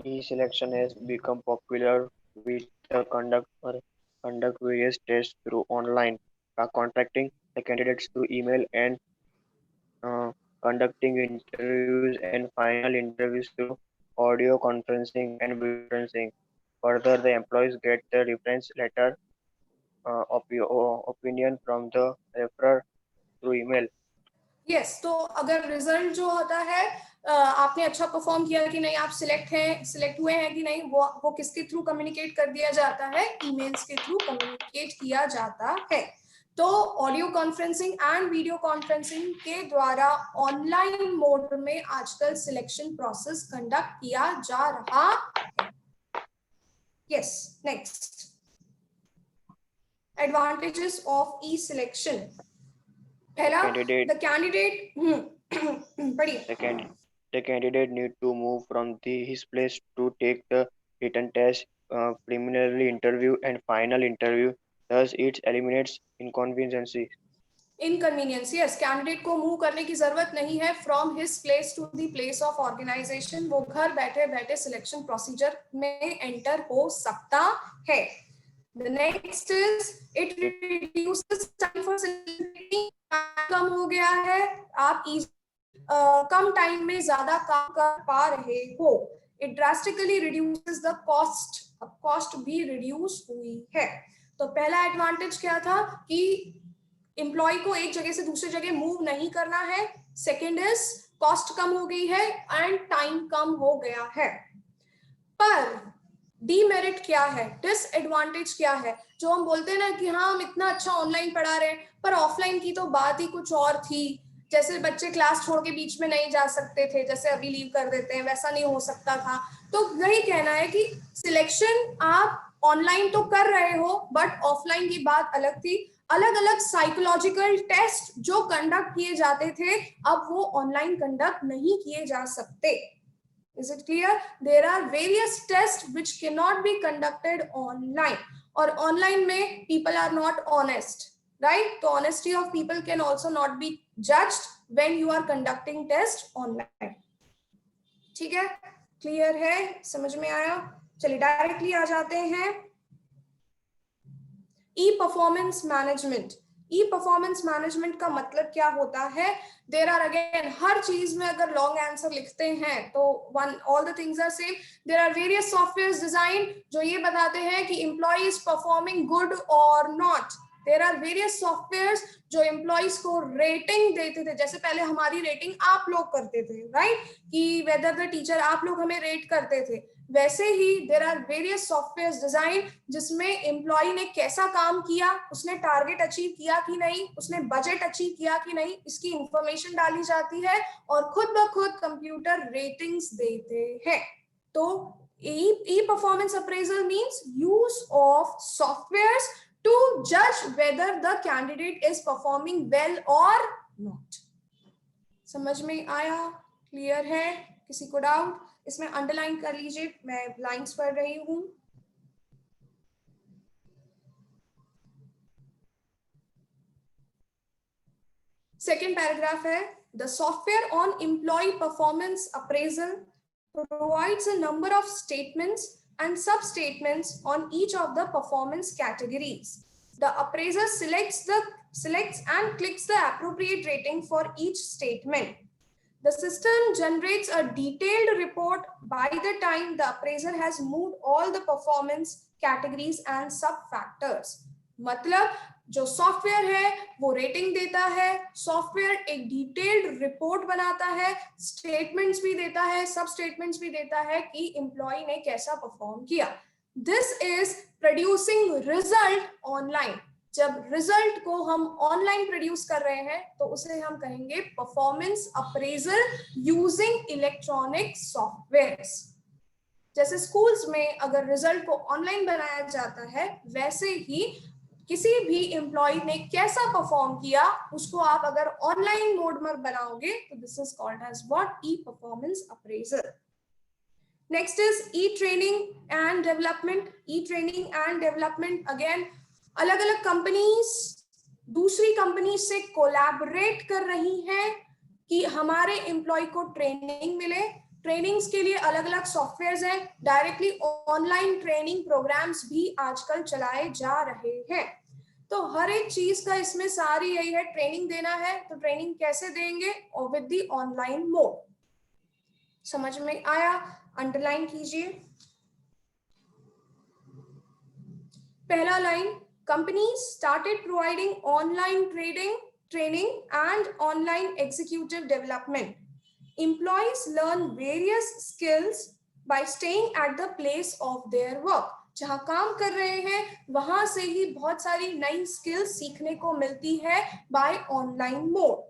E-selection has become popular with the conduct various tests through online, contacting the candidates through email and conducting interviews and final interviews through audio conferencing and video conferencing. Further, the employees get the reference letter opinion from the referrer through email. Yes, तो अगर result जो होता है, आपने अच्छा perform किया कि नहीं, आप सिलेक्ट हुए हैं कि नहीं, वो किसके थ्रू कम्युनिकेट कर दिया जाता है? ईमेल्स के थ्रू कम्युनिकेट किया जाता है। तो audio conferencing and video conferencing के द्वारा ऑनलाइन मोड में आजकल सिलेक्शन प्रोसेस कंडक्ट किया जा रहा है। Yes, next, advantages of E selection. पहला, Candidate- the candidate पढ़िए। The candidate need to move from his place to take the written test, preliminary interview and final interview. Thus, it eliminates inconvenience. Inconvenience, yes, candidate को move करने की जरूरत नहीं है from his place to the place of organization. वो घर बैठे बैठे सिलेक्शन प्रोसीजर में एंटर हो सकता है। The next is it reduces time for selecting, कम हो गया है, आप कम टाइम में ज्यादा काम कर पा रहे हो। It drastically reduces the cost, अब कॉस्ट भी रिड्यूस हुई है। तो पहला एडवांटेज क्या था कि एम्प्लॉय को एक जगह से दूसरी जगह मूव नहीं करना है। सेकेंड इज कॉस्ट कम हो गई है एंड टाइम कम हो गया है। पर डीमेरिट क्या है, डिसएडवांटेज क्या है? जो हम बोलते हैं ना कि हाँ हम इतना अच्छा ऑनलाइन पढ़ा रहे हैं, पर ऑफलाइन की तो बात ही कुछ और थी। जैसे बच्चे क्लास छोड़ के बीच में नहीं जा सकते थे, जैसे अभी लीव कर देते हैं, वैसा नहीं हो सकता था। तो वही कहना है कि सिलेक्शन आप ऑनलाइन तो कर रहे हो, बट ऑफलाइन की बात अलग थी। अलग अलग साइकोलॉजिकल टेस्ट जो कंडक्ट किए जाते थे, अब वो ऑनलाइन कंडक्ट नहीं किए जा सकते। Is it clear? There are various tests which cannot be conducted online, और online में people are not honest, right? तो honesty of people can also not be judged when you are conducting test online. ठीक है, clear है, समझ में आया? चलिए डायरेक्टली आ जाते हैं ई परफॉर्मेंस मैनेजमेंट। ई परफॉर्मेंस मैनेजमेंट का मतलब क्या होता है? देयर आर अगेन, हर चीज में अगर लॉन्ग आंसर लिखते हैं तो all the things are same. There are various software design जो ये बताते हैं कि एम्प्लॉय इज परफॉर्मिंग गुड और not. There are various software जो एम्प्लॉयज को रेटिंग देते थे, जैसे पहले हमारी रेटिंग आप लोग करते थे, राइट? कि वेदर द टीचर, आप लोग हमें रेट करते थे। वैसे ही there are various software design जिसमें एम्प्लॉय ने कैसा काम किया, उसने टारगेट अचीव किया कि नहीं, उसने बजट अचीव किया कि नहीं, इसकी इंफॉर्मेशन डाली जाती है और खुद ब खुद कंप्यूटर रेटिंग्स देते हैं। तो e performance appraisal means use of softwares to जज whether the candidate is performing well और नॉट। समझ में आया? क्लियर है? किसी को डाउट? इसमें अंडरलाइन कर लीजिए, मैं लाइंस पढ़ रही हूं। सेकेंड पैराग्राफ है, the software on employee performance appraisal provides a number of statements and sub-statements on each of the performance categories. The appraiser selects and clicks the appropriate rating for each statement. The system generates a detailed report by the time the appraiser has moved all the performance categories and sub-factors. मतलब जो software है वो rating देता है, software एक detailed report बनाता है, statements भी देता है, सब स्टेटमेंट्स भी देता है कि एम्प्लॉय ने कैसा परफॉर्म किया। This is producing result online. जब रिजल्ट को हम ऑनलाइन प्रोड्यूस कर रहे हैं तो उसे हम कहेंगे performance appraisal using electronic softwares. जैसे स्कूल्स में अगर रिजल्ट को ऑनलाइन बनाया जाता है, वैसे ही किसी भी एम्प्लॉय ने कैसा परफॉर्म किया उसको आप अगर ऑनलाइन मोड में बनाओगे तो this is called as what, E performance appraisal. Next is E training and development. E training and development again अलग अलग कंपनीज दूसरी कंपनी से कोलैबोरेट कर रही हैं कि हमारे एम्प्लॉय को ट्रेनिंग मिले. ट्रेनिंग्स के लिए अलग अलग सॉफ्टवेयर्स हैं. डायरेक्टली ऑनलाइन ट्रेनिंग प्रोग्राम्स भी आजकल चलाए जा रहे हैं. तो हर एक चीज का इसमें सारी यही है, ट्रेनिंग देना है तो ट्रेनिंग कैसे देंगे, और विद द ऑनलाइन मोड. समझ में आया? अंडरलाइन कीजिए. पहला line, companies started providing online training and online executive development. Employees learn various skills by staying at the place of their work. जहां काम कर रहे हैं वहां से ही बहुत सारी नई स्किल्स सीखने को मिलती है by online mode.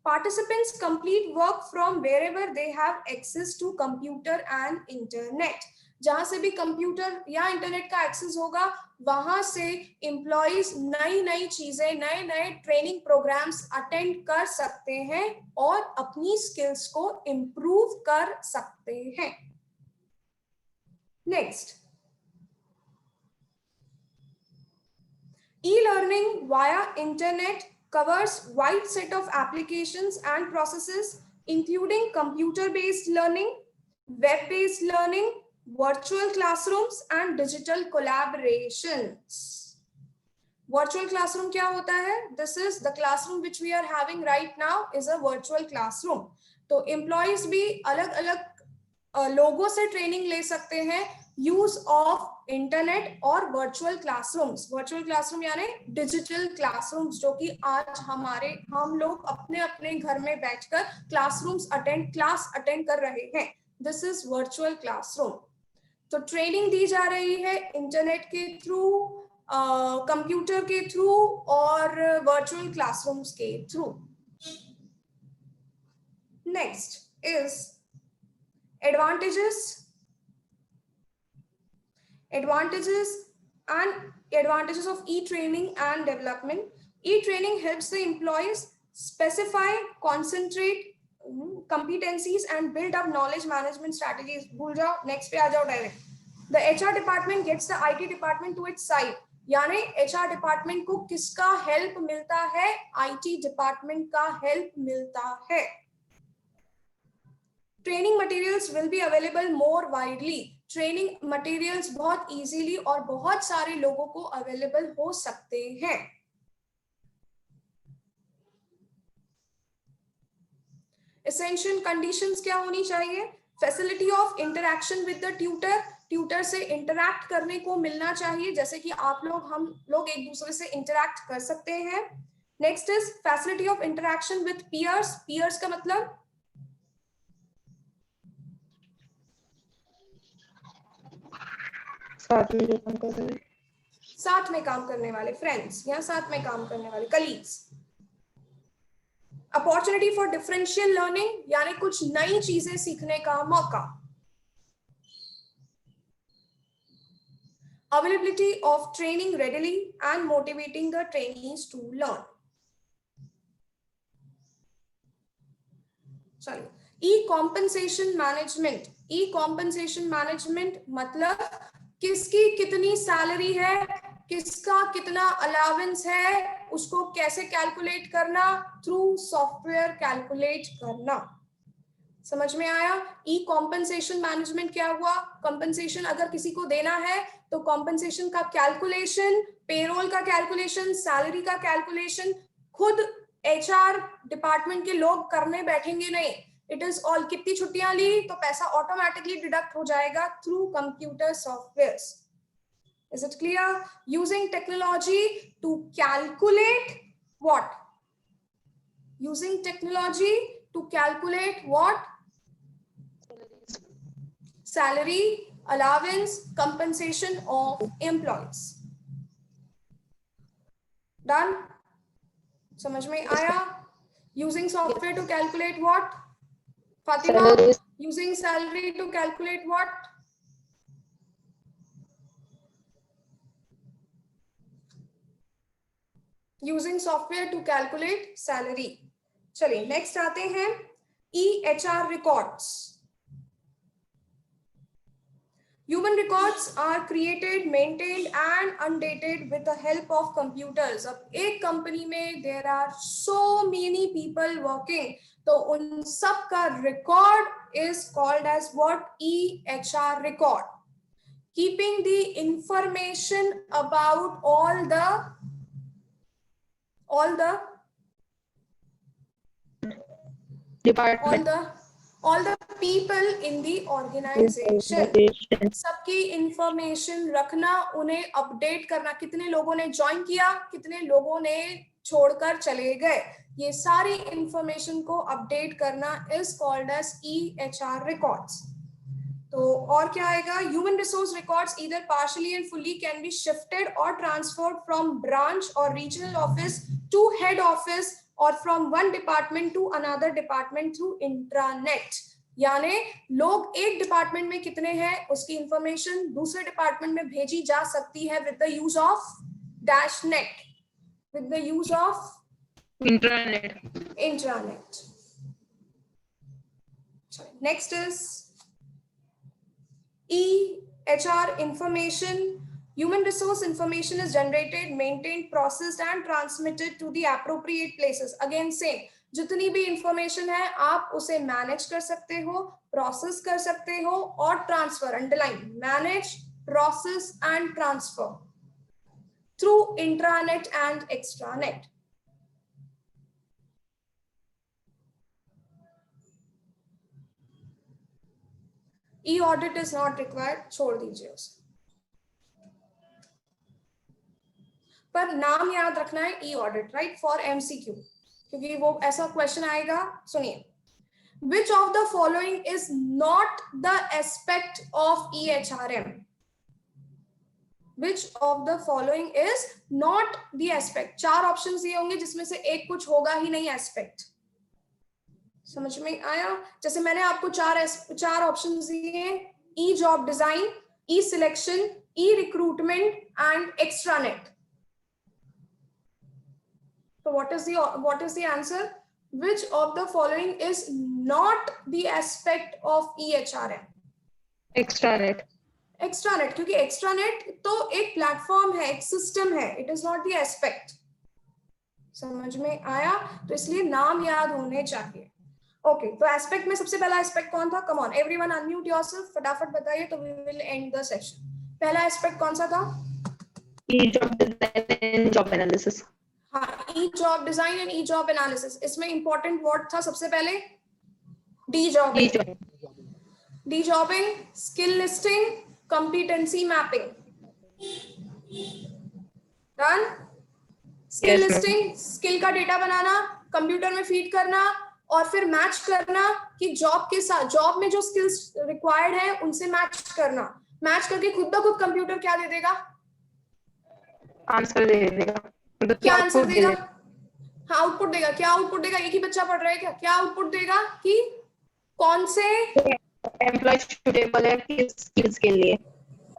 Participants complete work from wherever they have access to computer and internet. जहां से भी कंप्यूटर या इंटरनेट का एक्सेस होगा वहां से एम्प्लॉइज नई नई चीजें, नए नए ट्रेनिंग प्रोग्राम्स अटेंड कर सकते हैं और अपनी स्किल्स को इम्प्रूव कर सकते हैं. Next, e-learning via internet covers wide set of applications and processes including computer-based learning, web-based learning, virtual classrooms and digital collaborations. Virtual classroom क्या होता है? This is the classroom which we are having right now is a virtual classroom. तो employees भी अलग अलग लोगों से training ले सकते हैं यूज ऑफ इंटरनेट और वर्चुअल क्लासरूम्स. वर्चुअल क्लासरूम यानी डिजिटल क्लासरूम्स जो कि आज हम लोग अपने अपने घर में बैठकर क्लास अटेंड कर रहे हैं. This is virtual classroom. तो ट्रेनिंग दी जा रही है इंटरनेट के थ्रू, कंप्यूटर के थ्रू और वर्चुअल क्लासरूम्स के through. Next is advantages of e-training and development. E-training helps the employees specify, concentrate competencies and build up knowledge management strategies. भूल जाओ, next पे आ जाओ direct. The HR department gets the IT department to its side. यानी HR department को किसका help मिलता है? IT department का help मिलता है. Training materials will be available more widely. Training materials बहुत इजीली और बहुत सारे लोगों को अवेलेबल हो सकते हैं. एसेंशियल कंडीशंस क्या होनी चाहिए? Facility of interaction with the tutor. Tutor से इंटरैक्ट करने को मिलना चाहिए, जैसे कि हम लोग एक दूसरे से इंटरैक्ट कर सकते हैं. Next is facility of interaction with peers. Peers का मतलब साथ में काम करने वाले फ्रेंड्स या साथ में काम करने वाले colleagues. Opportunity for differential learning यानी कुछ नई चीजें सीखने का मौका. Availability of training readily and motivating the trainees to learn. Sorry, E compensation management. E compensation management मतलब किसकी कितनी सैलरी है, किसका कितना अलाउंस है, उसको कैसे कैलकुलेट करना, थ्रू सॉफ्टवेयर कैलकुलेट करना. समझ में आया? ई कॉम्पनसेशन मैनेजमेंट क्या हुआ? कॉम्पनसेशन अगर किसी को देना है तो कॉम्पनसेशन का कैलकुलेशन, पेरोल का कैलकुलेशन, सैलरी का कैलकुलेशन खुद HR डिपार्टमेंट के लोग करने बैठेंगे नहीं. इट इज ऑल, कितनी छुट्टियां ली तो पैसा ऑटोमेटिकली डिडक्ट हो जाएगा through computer softwares. Is it clear? Using technology to calculate what? Using technology to calculate what? Salary, allowance, compensation of employees. Done? समझ में आया? Using software to calculate what? Fatima, using salary to calculate what? Using software to calculate salary. चलिए next आते हैं EHR records. Human records are created, maintained and undated with the help of computers. अब एक company में there are so many people working, तो उन सब का record is called as what? EHR record. Keeping the information about all the people in the organization, सबकी information रखना, उन्हें अपडेट करना, कितने लोगों ने ज्वाइन किया, कितने लोगों ने छोड़कर चले गए, ये सारी इंफॉर्मेशन को अपडेट करना is called as EHR records. तो और क्या आएगा? Human resource records either partially and fully can be shifted or transferred from branch or regional office to head office or from one department to another department through intranet। यानी लोग एक department में कितने हैं उसकी इंफॉर्मेशन दूसरे department में भेजी जा सकती है with the use of dash net, with the use of intranet. Next is EHR information. Human resource information is generated, maintained, processed and transmitted to the appropriate places. Again same, जितनी भी information है आप उसे manage कर सकते हो, process कर सकते हो और transfer, underline, manage, process and transfer through intranet and extranet. E-audit is not required, छोड़ दीजिए उसे, पर नाम याद रखना है E-audit, राइट, फॉर MCQ, क्योंकि वो ऐसा क्वेश्चन आएगा। सुनिए, which of the following is not the aspect of EHRM? Which of the following is not the aspect? चार ऑप्शंस दिए होंगे जिसमें से एक कुछ होगा ही नहीं एस्पेक्ट। समझ में आया? जैसे मैंने आपको चार ऑप्शंस दिए, e job design, e selection, e recruitment and extranet. तो what is the answer? Which of the following is not the aspect of EHRM? Extranet. Extranet, क्योंकि एक्स्ट्रानेट तो एक प्लेटफॉर्म है, एक सिस्टम है, it is not the aspect. समझ में आया? तो इसलिए नाम याद होने चाहिए। ओके, तो एस्पेक्ट में सबसे पहला एस्पेक्ट कौन था? Come on everyone, unmute yourself, फटाफट बताइए तो we will end the session. पहला एस्पेक्ट कौन सा था? E job design and job analysis. हाँ, e job design and e job analysis. इसमें इंपॉर्टेंट वर्ड था सबसे पहले dejobbing, dejobbing, skill listing, competency mapping. Done? Skill listing, skill का डेटा बनाना, कंप्यूटर में फीड करना और फिर मैच करना कि जॉब के साथ, जॉब में जो स्किल्स रिक्वायर्ड है उनसे मैच करना। मैच करके खुद ब खुद कंप्यूटर क्या दे देगा? आंसर दे देगा। क्या आंसर देगा? हाँ, आउटपुट देगा। क्या आउटपुट देगा? एक ही बच्चा पढ़ रहा है क्या? क्या आउटपुट देगा कि कौन से एम्प्लॉय सुटेबल है किस स्किल्स के लिए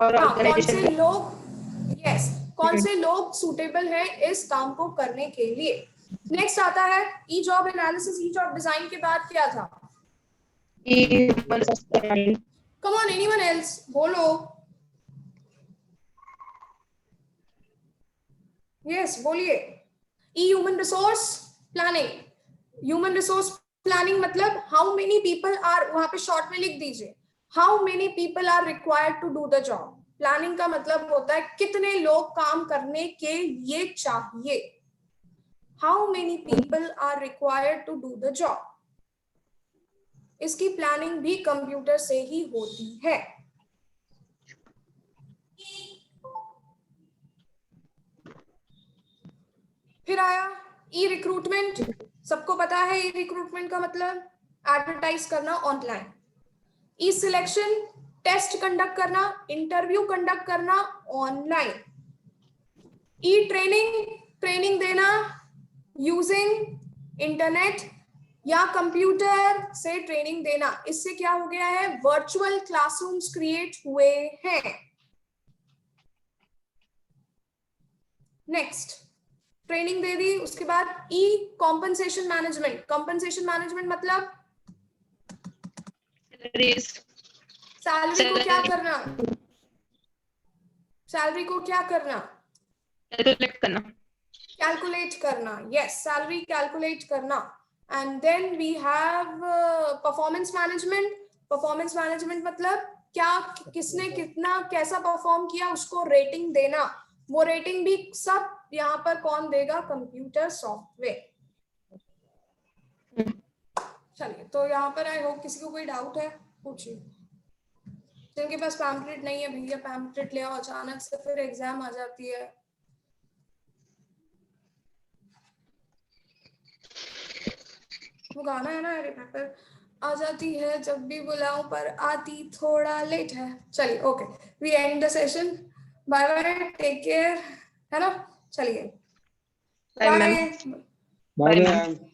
और ऑर्गेनाइजेशन कौन से लोग, यस, कौन से लोग सुटेबल है इस काम को करने के लिए। नेक्स्ट आता है e job analysis. E job design के बाद क्या था? कम ऑन, एनीवन एल्स बोलो। यस, बोलिए। E human resource planning. Human resource planning मतलब हाउ मेनी पीपल आर, वहां पे शॉर्ट में लिख दीजिए, how many people are required to do the job. Planning का मतलब होता है कितने लोग काम करने के लिए चाहिए। How many people are required to do the job. इसकी प्लानिंग भी कंप्यूटर से ही होती है। फिर आया ई रिक्रूटमेंट। सबको पता है ई रिक्रूटमेंट का मतलब एडवर्टाइज करना ऑनलाइन। ई सिलेक्शन, टेस्ट कंडक्ट करना, इंटरव्यू कंडक्ट करना ऑनलाइन। ई ट्रेनिंग, ट्रेनिंग देना यूजिंग इंटरनेट या कंप्यूटर से ट्रेनिंग देना। इससे क्या हो गया है? वर्चुअल क्लासरूम्स क्रिएट हुए हैं। नेक्स्ट, ट्रेनिंग दे दी। उसके बाद ई कॉम्पनसेशन मैनेजमेंट। कॉम्पनसेशन मैनेजमेंट मतलब सैलरी को क्या करना, सैलरी को क्या करना, कैलकुलेट करना, कैलकुलेट करना। यस, सैलरी कैलकुलेट करना। And then we have performance management. Performance management मतलब क्या, किसने कितना कैसा परफॉर्म किया उसको रेटिंग देना। वो रेटिंग भी सब यहाँ पर कौन देगा, कंप्यूटर सॉफ्टवेयर। चलिए, तो यहाँ पर आई होप किसी को कोई डाउट है, पूछिए। जिनके पास पैम्पलेट नहीं है भैया पैम्पलेट ले आओ, अचानक से फिर एग्जाम आ जाती है। वो गाना है ना, अरे पेपर आ जाती है जब भी बुलाऊं पर आती थोड़ा लेट है। चलिए, okay, we end the session. Bye bye, take care, है ना। चलिए, Bye, bye. ma'am. Bye, Bye, ma'am.